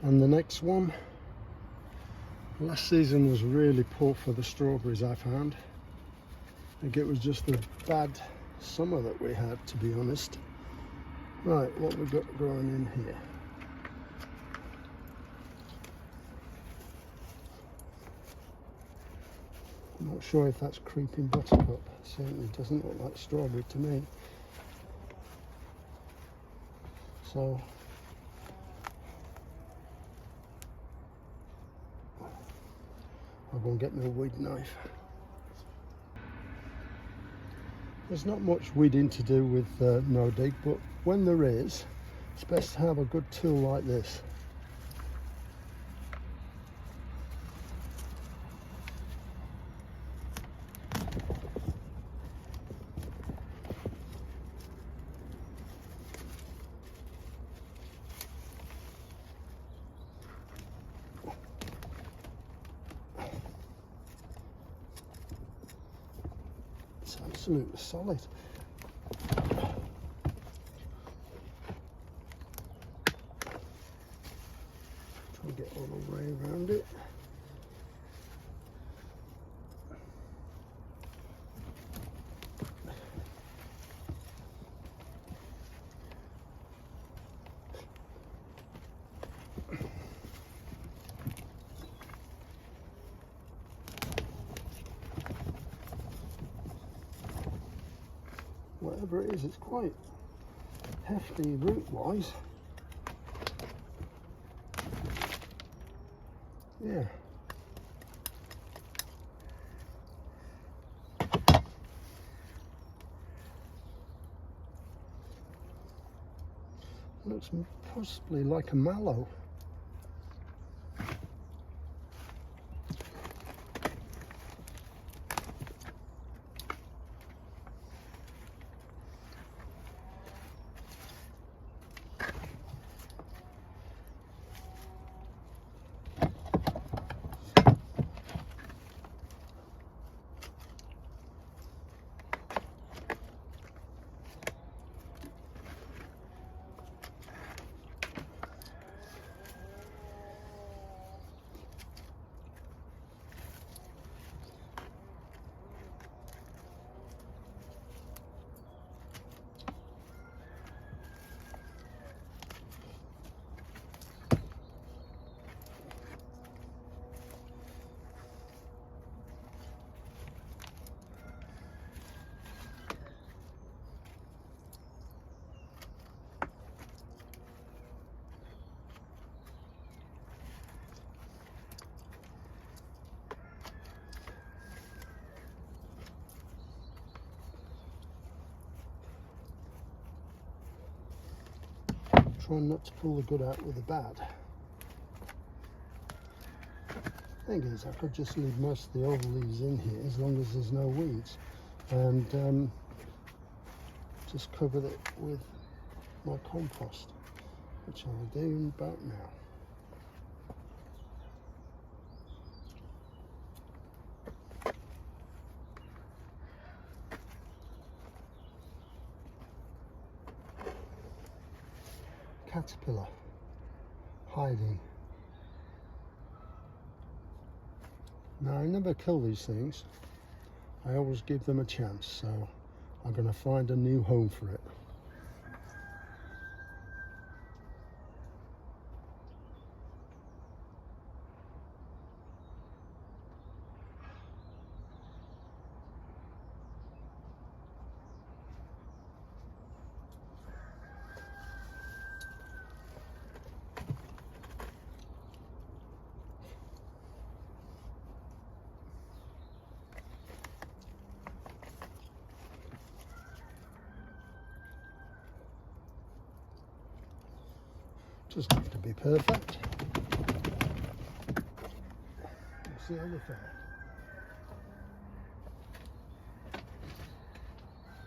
And the next one, last season was really poor for the strawberries, I found. I think it was just a bad summer that we had, to be honest. Right, what we've got growing in here. I'm not sure if that's creeping buttercup. Certainly doesn't look like strawberry to me. So I'll go and get my weed knife. There's not much weeding to do with no dig, but when there is, it's best to have a good tool like this. It's absolutely solid. Try and get all the way around it. Whatever it is, it's quite hefty root-wise. Yeah. Looks possibly like a mallow. Trying not to pull the good out with the bad. Thing is, I could just leave most of the old leaves in here as long as there's no weeds, and just cover it with my compost, which I'll do about now. Caterpillar hiding. Now, I never kill these things. I always give them a chance, so I'm going to find a new home for it. Doesn't have to be perfect. It's the other thing.